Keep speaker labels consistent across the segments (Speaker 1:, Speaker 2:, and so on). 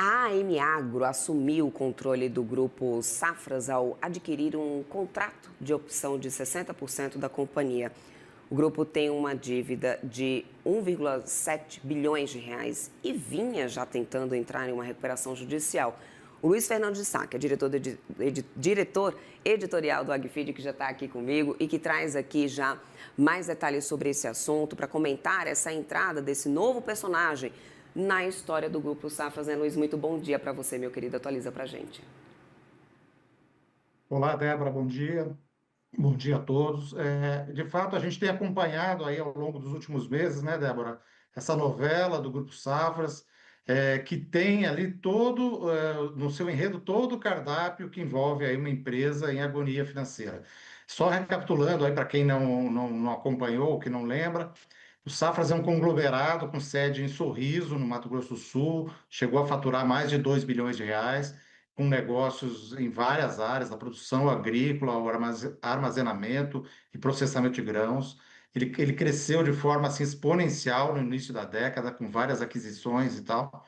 Speaker 1: A AM Agro assumiu o controle do grupo Safras ao adquirir um contrato de opção de 60% da companhia. O grupo tem uma dívida de 1,7 bilhões de reais e vinha já tentando entrar em uma recuperação judicial. O Luiz Fernando de Sá, que é diretor editorial do AgFeed, que já está aqui comigo e que traz aqui já mais detalhes sobre esse assunto para comentar essa entrada desse novo personagem na história do Grupo Safras, né, Luiz? Muito bom dia para você, meu querido. Atualiza para a gente.
Speaker 2: Olá, Débora, bom dia. Bom dia a todos. De fato, a gente tem acompanhado aí ao longo dos últimos meses, né, Débora, essa novela do Grupo Safras, que tem ali todo, no seu enredo, todo o cardápio que envolve aí uma empresa em agonia financeira. Só recapitulando aí para quem não acompanhou, que não lembra, o Safras é um conglomerado com sede em Sorriso, no Mato Grosso do Sul, chegou a faturar mais de 2 bilhões de reais, com negócios em várias áreas, da produção agrícola, ao armazenamento e processamento de grãos. Ele cresceu de forma assim, exponencial no início da década, com várias aquisições e tal,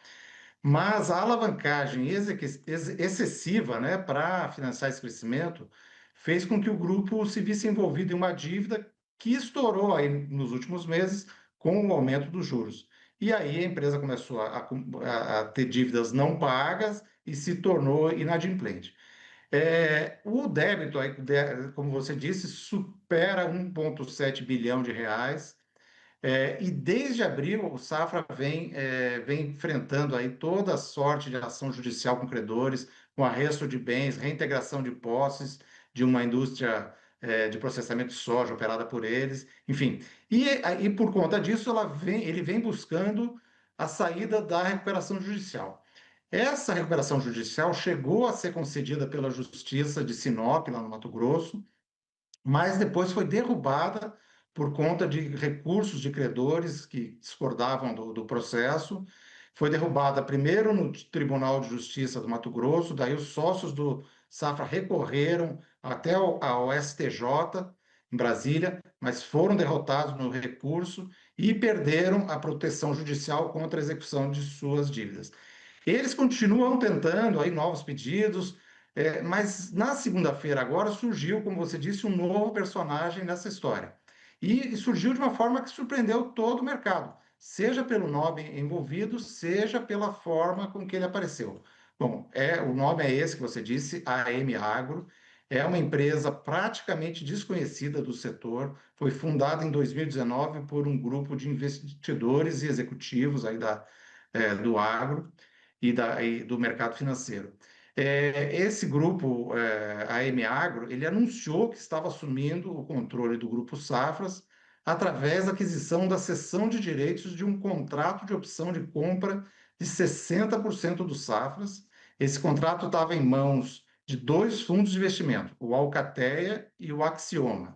Speaker 2: mas a alavancagem excessiva, né, para financiar esse crescimento fez com que o grupo se visse envolvido em uma dívida que estourou aí nos últimos meses com o aumento dos juros. E aí a empresa começou a ter dívidas não pagas e se tornou inadimplente. O débito, aí, como você disse, supera 1,7 bilhão de reais, e desde abril, o Safra vem enfrentando aí toda sorte de ação judicial com credores, com arresto de bens, reintegração de posses de uma indústria de processamento de soja operada por eles, enfim. E por conta disso, ele vem buscando a saída da recuperação judicial. Essa recuperação judicial chegou a ser concedida pela Justiça de Sinop, lá no Mato Grosso, mas depois foi derrubada por conta de recursos de credores que discordavam do processo. Foi derrubada primeiro no Tribunal de Justiça do Mato Grosso, daí os sócios do Safra recorreram até ao STJ em Brasília, mas foram derrotados no recurso e perderam a proteção judicial contra a execução de suas dívidas. Eles continuam tentando aí novos pedidos, mas na segunda-feira agora surgiu, como você disse, um novo personagem nessa história. E surgiu de uma forma que surpreendeu todo o mercado, seja pelo nome envolvido, seja pela forma com que ele apareceu. Bom, o nome é esse que você disse, AM Agro. É uma empresa praticamente desconhecida do setor, foi fundada em 2019 por um grupo de investidores e executivos aí do agro e do mercado financeiro. Esse grupo, a AM Agro, ele anunciou que estava assumindo o controle do Grupo Safras através da aquisição da cessão de direitos de um contrato de opção de compra de 60% do Safras. Esse contrato estava em mãos de dois fundos de investimento, o Alcateia e o Axioma.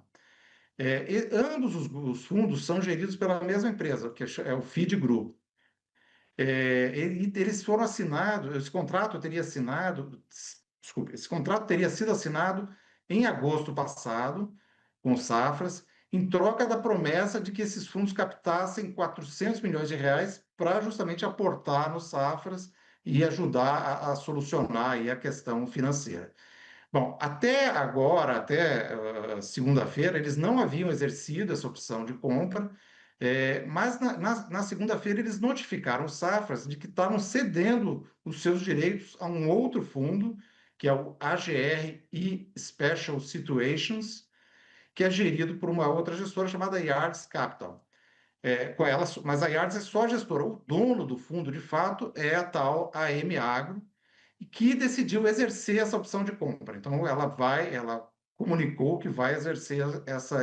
Speaker 2: Ambos os fundos são geridos pela mesma empresa, que é o Feed Group. Eles foram assinados, esse contrato teria sido assinado em agosto passado, com Safras, em troca da promessa de que esses fundos captassem 400 milhões de reais para justamente aportar no Safras e ajudar a solucionar aí a questão financeira. Bom, até agora, até segunda-feira, eles não haviam exercido essa opção de compra, mas na segunda-feira eles notificaram os Safras de que estavam cedendo os seus direitos a um outro fundo, que é o AGR Special Situations, que é gerido por uma outra gestora chamada Yards Capital. Mas a Yards é só a gestora. O dono do fundo, de fato, é a tal AM Agro, e que decidiu exercer essa opção de compra. Então, ela comunicou que vai exercer essa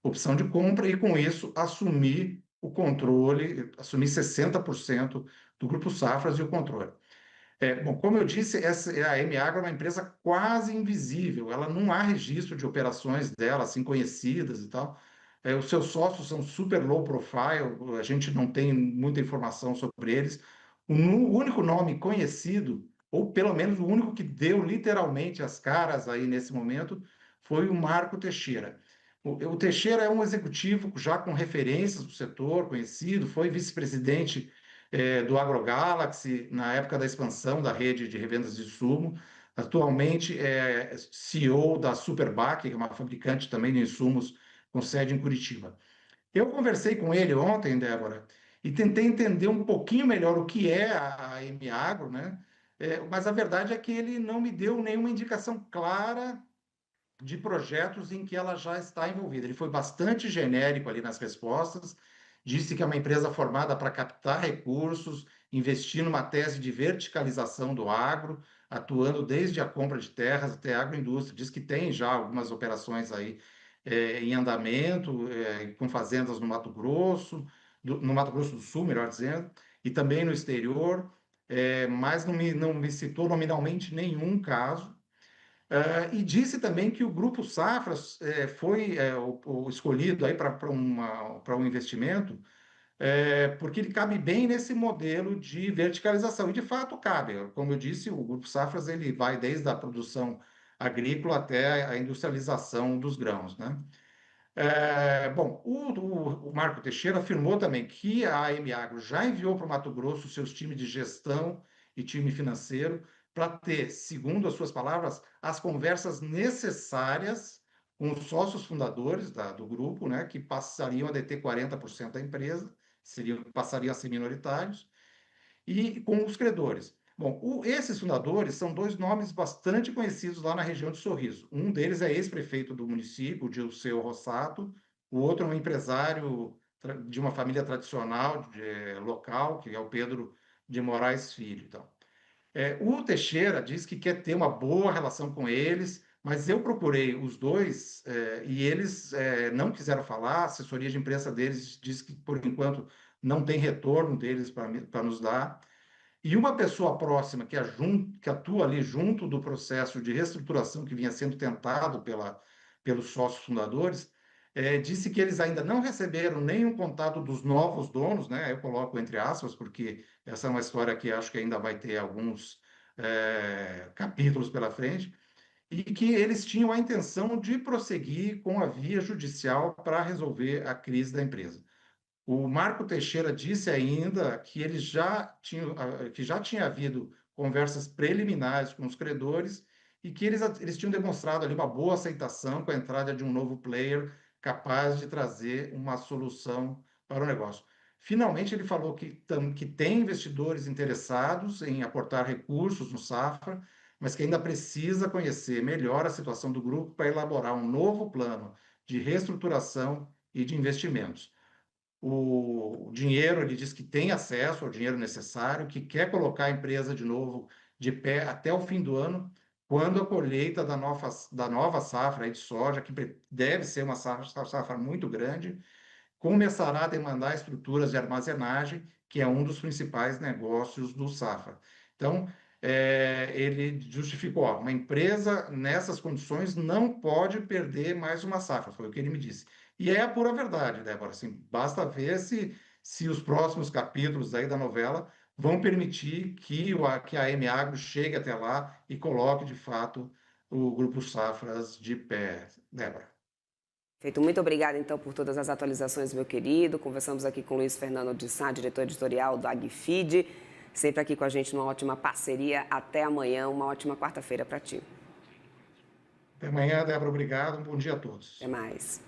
Speaker 2: opção de compra e, com isso, assumir o controle, assumir 60% do Grupo Safras e o controle. Bom, como eu disse, a M-Agro é uma empresa quase invisível, ela não há registro de operações dela, assim, conhecidas e tal. Os seus sócios são super low profile, a gente não tem muita informação sobre eles. O único nome conhecido, ou pelo menos o único que deu literalmente as caras aí nesse momento, foi o Marco Teixeira. O Teixeira é um executivo já com referências do setor, conhecido, foi vice-presidente do AgroGalaxy, na época da expansão da rede de revendas de insumo. Atualmente é CEO da Superbac, que é uma fabricante também de insumos com sede em Curitiba. Eu conversei com ele ontem, Débora, e tentei entender um pouquinho melhor o que é a M-Agro, né? Mas a verdade é que ele não me deu nenhuma indicação clara de projetos em que ela já está envolvida. Ele foi bastante genérico ali nas respostas, disse que é uma empresa formada para captar recursos, investir numa tese de verticalização do agro, atuando desde a compra de terras até a agroindústria. Diz que tem já algumas operações aí em andamento, com fazendas no Mato Grosso, no Mato Grosso do Sul, melhor dizendo, e também no exterior, mas não me citou nominalmente nenhum caso. E disse também que o Grupo Safras foi o escolhido aí para um investimento, porque ele cabe bem nesse modelo de verticalização. E de fato cabe. Como eu disse, o Grupo Safras ele vai desde a produção agrícola até a industrialização dos grãos, né? Bom, o Marco Teixeira afirmou também que a AM Agro já enviou para o Mato Grosso seus times de gestão e time financeiro para ter, segundo as suas palavras, as conversas necessárias com os sócios fundadores do grupo, né, que passariam a deter 40% da empresa, passariam a ser minoritários, e com os credores. Bom, esses fundadores são dois nomes bastante conhecidos lá na região de Sorriso. Um deles é ex-prefeito do município, o Dirceu Rossato, o outro é um empresário de uma família tradicional local, que é o Pedro de Moraes Filho. Então. O Teixeira diz que quer ter uma boa relação com eles, mas eu procurei os dois e eles não quiseram falar. A assessoria de imprensa deles diz que, por enquanto, não tem retorno deles para nos dar. E uma pessoa próxima que atua ali junto do processo de reestruturação que vinha sendo tentado pelos sócios fundadores, disse que eles ainda não receberam nenhum contato dos novos donos, né? Eu coloco entre aspas, porque essa é uma história que acho que ainda vai ter alguns capítulos pela frente, e que eles tinham a intenção de prosseguir com a via judicial para resolver a crise da empresa. O Marco Teixeira disse ainda que que já tinha havido conversas preliminares com os credores e que eles tinham demonstrado ali uma boa aceitação com a entrada de um novo player capaz de trazer uma solução para o negócio. Finalmente, ele falou que tem investidores interessados em aportar recursos no Safra, mas que ainda precisa conhecer melhor a situação do grupo para elaborar um novo plano de reestruturação e de investimentos. O dinheiro, ele diz que tem acesso ao dinheiro necessário, que quer colocar a empresa de novo de pé até o fim do ano, quando a colheita da nova safra aí de soja, que deve ser uma safra muito grande, começará a demandar estruturas de armazenagem, que é um dos principais negócios do Safra. Então, ele justificou, ó, uma empresa nessas condições não pode perder mais uma safra, foi o que ele me disse. E é a pura verdade, Débora, assim, basta ver se os próximos capítulos aí da novela vão permitir que a M-Agro chegue até lá e coloque, de fato, o Grupo Safras de pé, Débora.
Speaker 1: Feito, muito obrigada, então, por todas as atualizações, meu querido. Conversamos aqui com Luiz Fernando de Sá, diretor editorial do AgFeed, sempre aqui com a gente numa ótima parceria. Até amanhã, uma ótima quarta-feira para ti.
Speaker 2: Até amanhã, Débora, obrigado. Um bom dia a todos.
Speaker 1: Até mais.